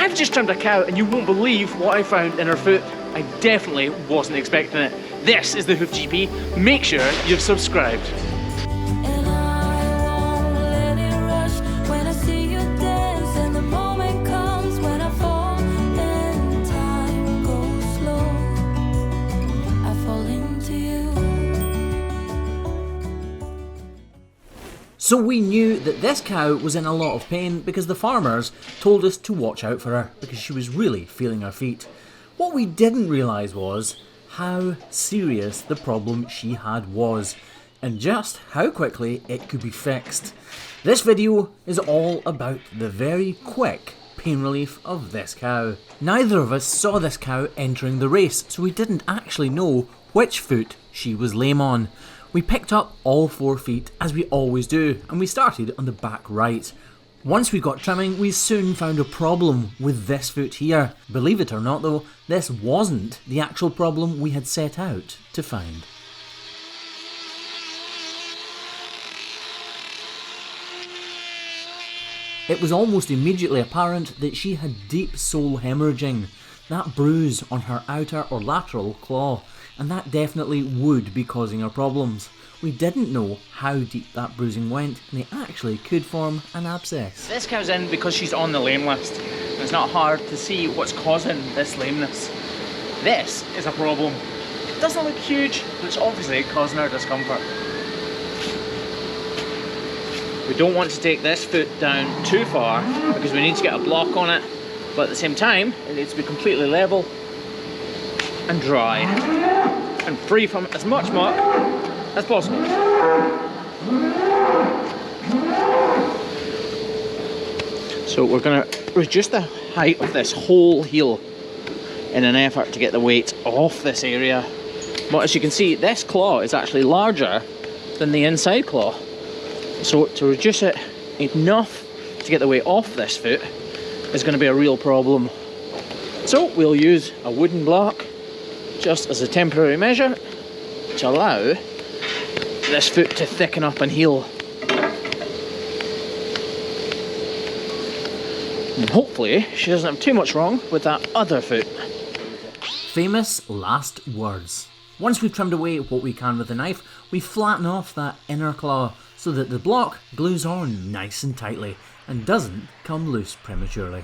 I've just trimmed a cow and you won't believe what I found in her foot. I definitely wasn't expecting it. This is the Hoof GP. Make sure you've subscribed. So we knew that this cow was in a lot of pain because the farmers told us to watch out for her because she was really feeling her feet. What we didn't realise was how serious the problem she had was and just how quickly it could be fixed. This video is all about the very quick pain relief of this cow. Neither of us saw this cow entering the race, so we didn't actually know which foot she was lame on. We picked up all 4 feet, as we always do, and we started on the back right. Once we got trimming, we soon found a problem with this foot here. Believe it or not though, this wasn't the actual problem we had set out to find. It was almost immediately apparent that she had deep sole hemorrhaging, that bruise on her outer or lateral claw, and that definitely would be causing her problems. We didn't know how deep that bruising went, and it actually could form an abscess. This cow's in because she's on the lame list. It's not hard to see what's causing this lameness. This is a problem. It doesn't look huge, but it's obviously causing her discomfort. We don't want to take this foot down too far because we need to get a block on it, but at the same time it needs to be completely level and dry and free from as much muck as possible. So we're going to reduce the height of this whole heel in an effort to get the weight off this area. But as you can see, this claw is actually larger than the inside claw. So to reduce it enough to get the weight off this foot is going to be a real problem. So we'll use a wooden block just as a temporary measure to allow this foot to thicken up and heal. And hopefully she doesn't have too much wrong with that other foot. Famous last words. Once we've trimmed away what we can with the knife, we flatten off that inner claw so that the block glues on nice and tightly and doesn't come loose prematurely.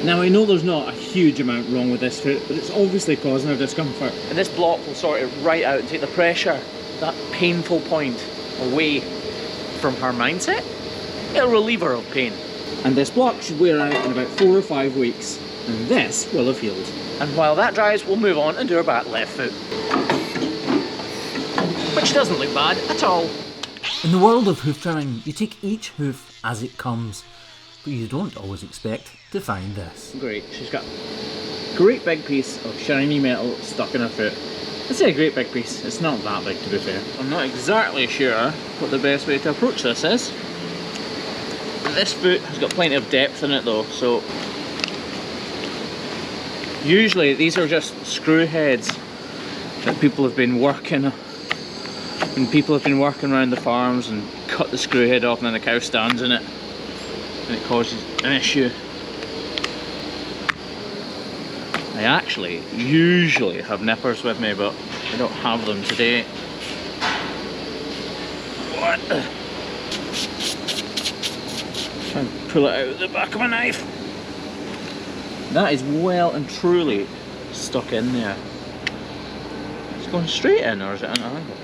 Now I know there's not a huge amount wrong with this foot, but it's obviously causing her discomfort. And this block will sort it right out and take the pressure, that painful point, away from her mindset. It'll relieve her of pain. And this block should wear out in about 4 or 5 weeks, and this will have healed. And while that dries, we'll move on and do her back left foot. Which doesn't look bad at all. In the world of hoof trimming, you take each hoof as it comes, but you don't always expect to find this. Great, she's got a great big piece of shiny metal stuck in her foot. I say a great big piece, it's not that big to be fair. I'm not exactly sure what the best way to approach this is. This foot has got plenty of depth in it though, so usually these are just screw heads that people have been working, and people have been working around the farms and cut the screw head off and then the cow stands in it and it causes an issue. I actually usually have nippers with me, but I don't have them today. What? Try and pull it out of the back of my knife. That is well and truly stuck in there. It's going straight in, or is it an angle?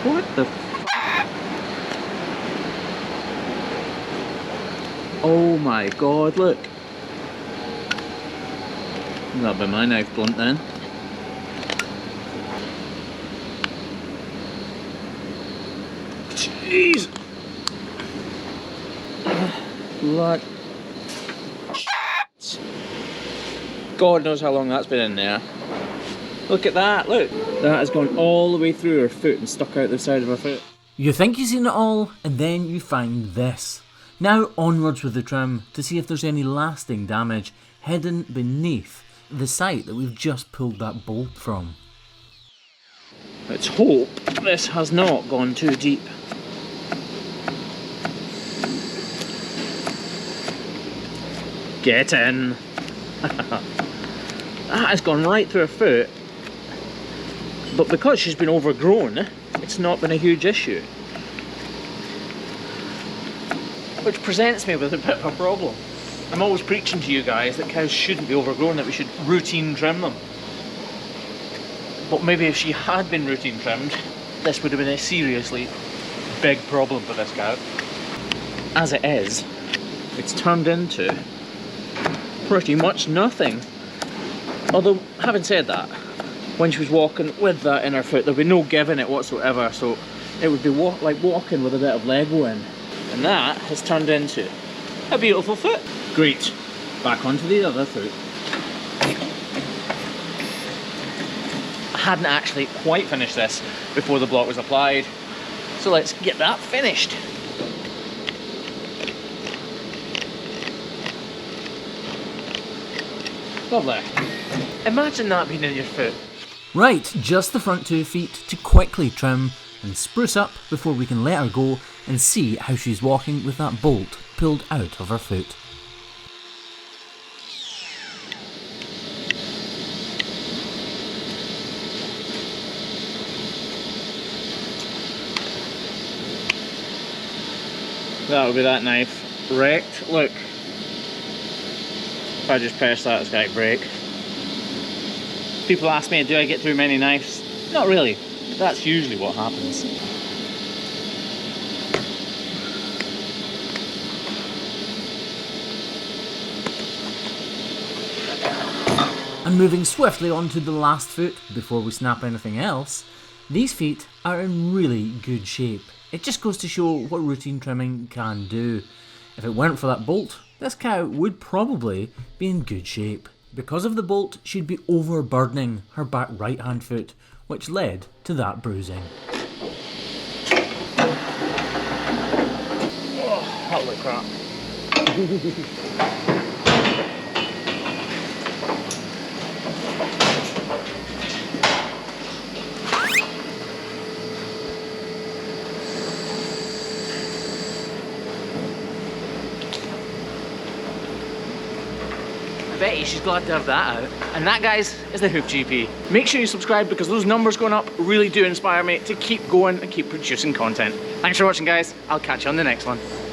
What the f? Oh my god, look. That'll be my knife blunt then. Jeez! Blood. God knows how long that's been in there. Look at that, look. That has gone all the way through her foot and stuck out the side of her foot. You think you've seen it all, and then you find this. Now onwards with the trim to see if there's any lasting damage hidden beneath the site that we've just pulled that bolt from. Let's hope this has not gone too deep. Get in. That has gone right through her foot, but because she's been overgrown, it's not been a huge issue. Which presents me with a bit of a problem. I'm always preaching to you guys that cows shouldn't be overgrown, that we should routine trim them. But maybe if she had been routine trimmed, this would have been a seriously big problem for this cow. As it is, it's turned into pretty much nothing. Although, having said that, when she was walking with that in her foot, there'd be no giving it whatsoever, so it would be like walking with a bit of Lego in. And that has turned into a beautiful foot. Great. Back onto the other foot. I hadn't actually quite finished this before the block was applied, so let's get that finished. Lovely. Imagine that being in your foot. Right, just the front 2 feet to quickly trim and spruce up before we can let her go and see how she's walking with that bolt pulled out of her foot. That would be that knife wrecked. Look, if I just press that, it's going to break. People ask me, do I get through many knives? Not really. That's usually what happens. And moving swiftly on to the last foot before we snap anything else, these feet are in really good shape. It just goes to show what routine trimming can do. If it weren't for that bolt, this cow would probably be in good shape. Because of the bolt, she'd be overburdening her back right hand foot, which led to that bruising. Oh, holy crap. Betty, she's glad to have that out. And that, guys, is the Hoof GP. Make sure you subscribe because those numbers going up really do inspire me to keep going and keep producing content. Thanks for watching, guys. I'll catch you on the next one.